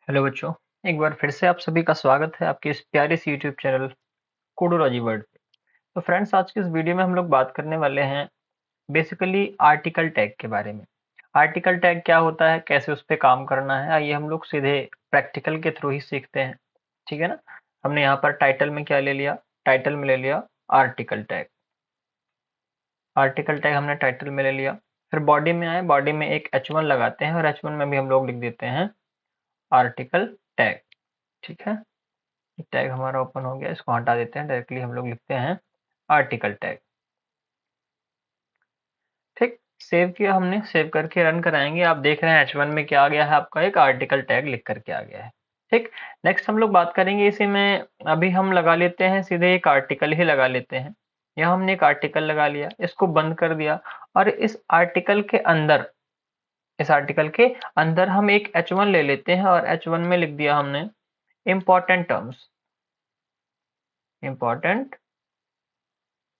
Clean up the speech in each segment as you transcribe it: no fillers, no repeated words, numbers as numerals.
Hello बच्चों, एक बार फिर से आप सभी का स्वागत है आपके इस प्यारे से यूट्यूब चैनल कोडोलॉजी वर्ल्ड पे। तो फ्रेंड्स, आज की इस वीडियो में हम लोग बात करने वाले हैं बेसिकली आर्टिकल टैग के बारे में। आर्टिकल टैग क्या होता है, कैसे उस पर काम करना है, आइए हम लोग सीधे प्रैक्टिकल के थ्रू ही सीखते हैं। ठीक है ना। हमने यहाँ पर टाइटल में क्या ले लिया, टाइटल में ले लिया आर्टिकल टैग। आर्टिकल टैग हमने टाइटल में ले लिया। फिर बॉडी में आए, बॉडी में एक H1 लगाते हैं और H1 में भी हम लोग लिख देते हैं आर्टिकल टैग। ठीक है, टैग हमारा ओपन हो गया, इसको हटा देते हैं, डायरेक्टली हम लोग लिखते हैं आर्टिकल टैग। ठीक, सेव किया हमने, सेव करके रन कराएंगे। आप देख रहे हैं H1 में क्या आ गया है, आपका एक आर्टिकल टैग लिख करके आ गया है। ठीक, नेक्स्ट हम लोग बात करेंगे इसी में। अभी हम लगा लेते हैं, सीधे एक आर्टिकल ही लगा लेते हैं। यहाँ हमने एक आर्टिकल लगा लिया, इसको बंद कर दिया और इस आर्टिकल के अंदर, इस आर्टिकल के अंदर हम एक H1 ले लेते हैं और H1 में लिख दिया हमने इंपॉर्टेंट टर्म्स। Important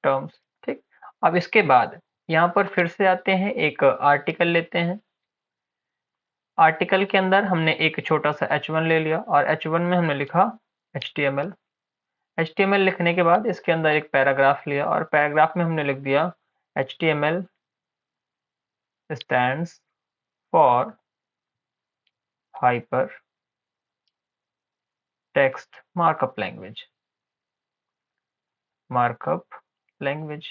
terms. ठीक, अब इसके बाद यहाँ पर फिर से आते हैं, एक आर्टिकल लेते हैं। आर्टिकल के अंदर हमने एक छोटा सा H1 ले लिया और H1 में हमने लिखा HTML। HTML लिखने के बाद इसके अंदर एक पैराग्राफ लिया और पैराग्राफ में हमने लिख दिया HTML stands for hyper text markup language। Markup language.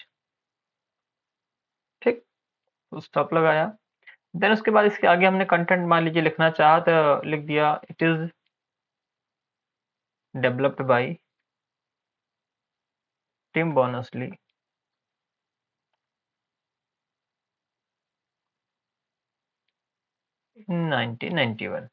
ठीक, स्टॉप लगाया। देन उसके बाद इसके आगे हमने कंटेंट मान लीजिए लिखना चाहा तो लिख दिया it is developed by Tim Berners-Lee. 1991।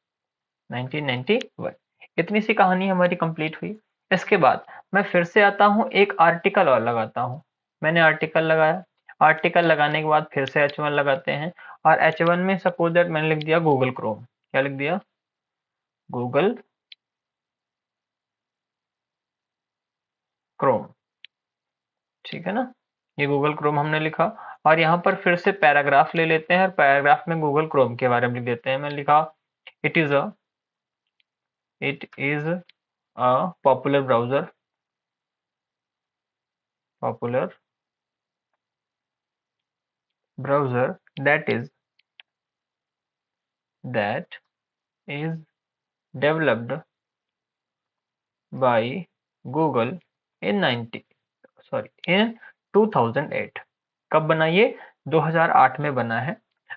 इतनी सी कहानी हमारी कंप्लीट हुई। इसके बाद मैं फिर से आता हूँ, एक आर्टिकल और लगाता हूँ। मैंने आर्टिकल लगाया, आर्टिकल लगाने के बाद फिर से H1 लगाते हैं और H1 में सपोज दैट मैंने लिख दिया गूगल क्रोम। क्या लिख दिया? Google Chrome. ठीक है ना, ये गूगल क्रोम हमने लिखा और यहाँ पर फिर से पैराग्राफ ले लेते हैं और पैराग्राफ में गूगल क्रोम के बारे में लिख देते हैं। मैंने लिखा it is a it is a popular browser, popular browser that is developed by Google in 2008। कब बना ये? 2008 में बना है।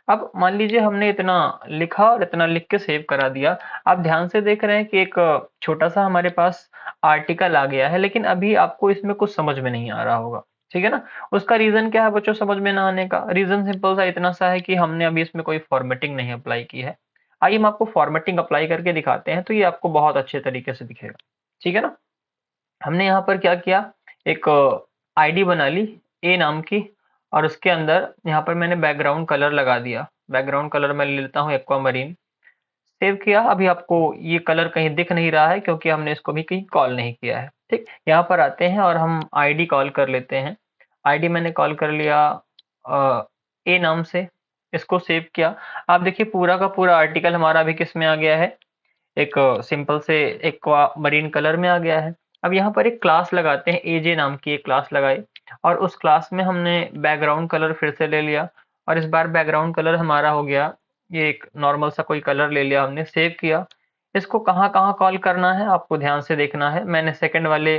अब मान लीजिए हमने इतना लिखा और इतना लिख के सेव करा दिया। आप ध्यान से देख रहे हैं कि एक छोटा सा हमारे पास आर्टिकल आ गया है, लेकिन अभी आपको इसमें कुछ समझ में नहीं आ रहा होगा। ठीक है ना। उसका रीजन क्या है बच्चों समझ में ना आने का? रीजन सिंपल सा इतना सा है कि हमने अभी इसमें कोई फॉर्मेटिंग नहीं अप्लाई की है। आइए हम आपको फॉर्मेटिंग अप्लाई करके दिखाते हैं, तो ये आपको बहुत अच्छे तरीके से दिखेगा। ठीक है ना। हमने यहाँ पर क्या किया, एक आईडी बना ली ए नाम की और उसके अंदर यहाँ पर मैंने बैकग्राउंड कलर लगा दिया। बैकग्राउंड कलर मैं ले लेता हूँ एक्वामरीन। सेव किया। अभी आपको ये कलर कहीं दिख नहीं रहा है क्योंकि हमने इसको भी कहीं कॉल नहीं किया है। ठीक, यहाँ पर आते हैं और हम आईडी कॉल कर लेते हैं। आईडी मैंने कॉल कर लिया ए नाम से, इसको सेव किया। आप देखिए पूरा का पूरा आर्टिकल हमारा अभी किस में आ गया है, एक सिंपल से एक्वा मरीन कलर में आ गया है। अब यहाँ पर एक क्लास लगाते हैं, एजे नाम की एक क्लास लगाई और उस क्लास में हमने बैकग्राउंड कलर फिर से ले लिया और इस बार बैकग्राउंड कलर हमारा हो गया ये एक नॉर्मल सा कोई कलर ले लिया हमने, सेव किया। इसको कहाँ कहाँ कॉल करना है आपको ध्यान से देखना है। मैंने सेकंड वाले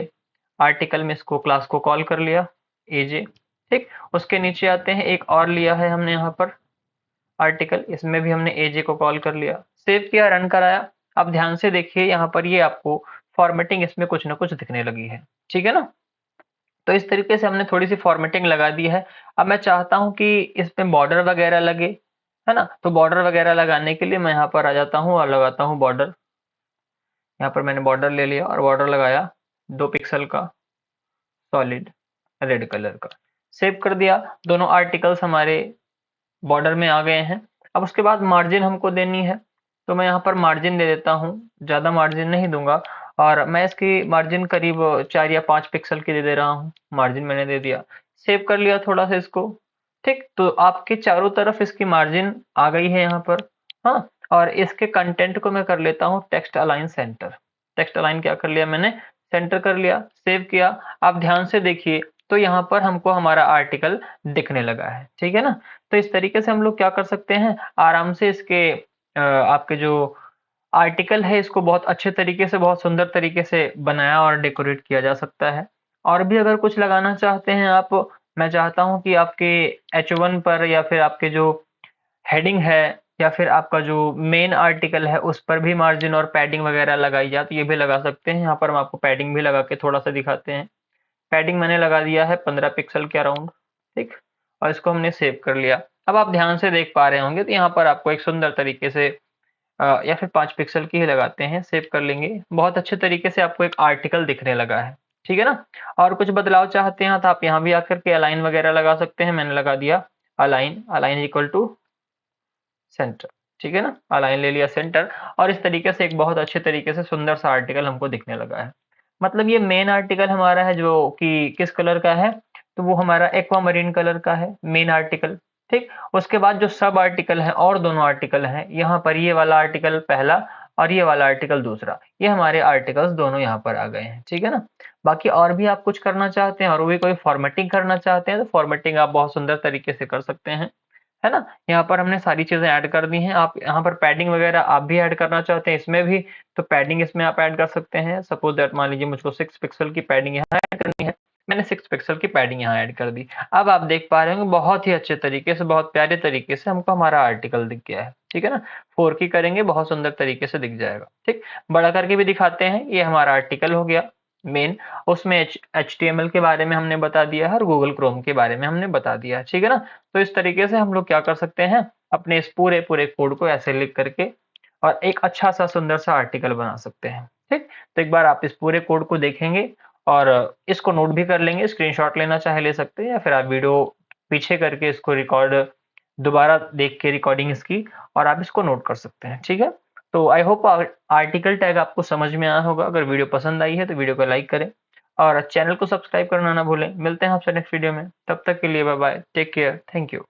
आर्टिकल में इसको क्लास को कॉल कर लिया एजे। ठीक, उसके नीचे आते हैं, एक और लिया है हमने यहाँ पर आर्टिकल, इसमें भी हमने एजे को कॉल कर लिया, सेव किया, रन कराया। अब ध्यान से देखिए यहाँ पर ये आपको फॉर्मेटिंग इसमें कुछ ना कुछ दिखने लगी है। ठीक है ना। तो इस तरीके से हमने थोड़ी सी फॉर्मेटिंग लगा दी है। अब मैं चाहता हूँ कि इसमें बॉर्डर वगैरह लगे, है ना। तो बॉर्डर वगैरह लगाने के लिए मैं यहाँ पर आ जाता हूँ और लगाता हूँ बॉर्डर। यहाँ पर मैंने बॉर्डर ले लिया और बॉर्डर लगाया 2 पिक्सल का सॉलिड रेड कलर का, सेव कर दिया। दोनों आर्टिकल्स हमारे बॉर्डर में आ गए हैं। अब उसके बाद मार्जिन हमको देनी है, तो मैं यहाँ पर मार्जिन दे देता हूँ, ज़्यादा मार्जिन नहीं दूंगा और मैं इसकी मार्जिन करीब 4 या 5 पिक्सल की दे रहा हूँ। मार्जिन मैंने दे दिया, सेव कर लिया थोड़ा सा इसको। ठीक, तो आपके चारों तरफ इसकी मार्जिन आ गई है यहाँ पर। हाँ, और इसके कंटेंट को मैं कर लेता हूँ text align centre. Text align क्या कर लिया मैंने, सेंटर कर लिया, सेव किया। आप ध्यान से देखिए तो यहाँ पर हमको हमारा आर्टिकल दिखने लगा है, ठीक है ना। तो इस तरीके से हम लोग क्या कर सकते हैं, आराम से इसके आपके जो आर्टिकल है इसको बहुत अच्छे तरीके से, बहुत सुंदर तरीके से बनाया और डेकोरेट किया जा सकता है। और भी अगर कुछ लगाना चाहते हैं आप, मैं चाहता हूँ कि आपके H1 पर या फिर आपके जो हेडिंग है या फिर आपका जो मेन आर्टिकल है उस पर भी मार्जिन और पैडिंग वगैरह लगाई जाए तो ये भी लगा सकते हैं। यहाँ पर हम आपको पैडिंग भी लगा के थोड़ा सा दिखाते हैं। पैडिंग मैंने लगा दिया है 15 पिक्सल के अराउंड, ठीक, और इसको हमने सेव कर लिया। अब आप ध्यान से देख पा रहे होंगे तो यहाँ पर आपको एक सुंदर तरीके से या फिर 5 पिक्सल की ही लगाते हैं, सेव कर लेंगे। बहुत अच्छे तरीके से आपको एक आर्टिकल दिखने लगा है, ठीक है ना। और कुछ बदलाव चाहते हैं तो आप यहाँ भी आकर के अलाइन वगैरह लगा सकते हैं। मैंने लगा दिया align, align equal to centre, ठीक है ना, अलाइन ले लिया सेंटर। और इस तरीके से एक बहुत अच्छे तरीके से सुंदर सा आर्टिकल हमको दिखने लगा है। मतलब ये मेन आर्टिकल हमारा है जो कि किस कलर का है, तो वो हमारा एक्वा मरीन कलर का है मेन आर्टिकल, ठीक। उसके बाद जो सब आर्टिकल है और दोनों आर्टिकल हैं, यहाँ पर ये वाला आर्टिकल पहला और ये वाला आर्टिकल दूसरा, ये हमारे आर्टिकल्स दोनों यहाँ पर आ गए हैं, ठीक है ना। बाकी और भी आप कुछ करना चाहते हैं और भी कोई फॉर्मेटिंग करना चाहते हैं तो फॉर्मेटिंग आप बहुत सुंदर तरीके से कर सकते हैं, है ना। यहाँ पर हमने सारी चीजें ऐड कर दी हैं। आप यहाँ पर पैडिंग वगैरह आप भी ऐड करना चाहते हैं इसमें भी, तो पैडिंग इसमें आप ऐड कर सकते हैं। सपोज दैट मान लीजिए मुझको 6 पिक्सल की पैडिंग यहाँ ऐड करनी है, मैंने 6 पिक्सल की पैडिंग यहाँ ऐड कर दी। अब आप देख पा रहे होंगे बहुत ही अच्छे तरीके से, बहुत प्यारे तरीके से हमको हमारा आर्टिकल दिख गया है, ठीक है ना। 4 की करेंगे बहुत सुंदर तरीके से दिख जाएगा, ठीक। बड़ा करके भी दिखाते हैं, ये हमारा आर्टिकल हो गया मेन। उसमें HTML के बारे में हमने बता दिया है और गूगल क्रोम के बारे में हमने बता दिया है, ठीक है ना। तो इस तरीके से हम लोग क्या कर सकते हैं, अपने इस पूरे पूरे कोड को ऐसे लिख करके और एक अच्छा सा सुंदर सा आर्टिकल बना सकते हैं, ठीक। तो एक बार आप इस पूरे कोड को देखेंगे और इसको नोट भी कर लेंगे, स्क्रीनशॉट लेना चाहे ले सकते हैं या फिर आप वीडियो पीछे करके इसको रिकॉर्ड दोबारा देख के रिकॉर्डिंग इसकी और आप इसको नोट कर सकते हैं, ठीक है। तो आई होप आर्टिकल टैग आपको समझ में आया होगा। अगर वीडियो पसंद आई है तो वीडियो को लाइक करें और चैनल को सब्सक्राइब करना ना भूलें। मिलते हैं आपसे नेक्स्ट वीडियो में, तब तक के लिए bye bye, take care, thank you.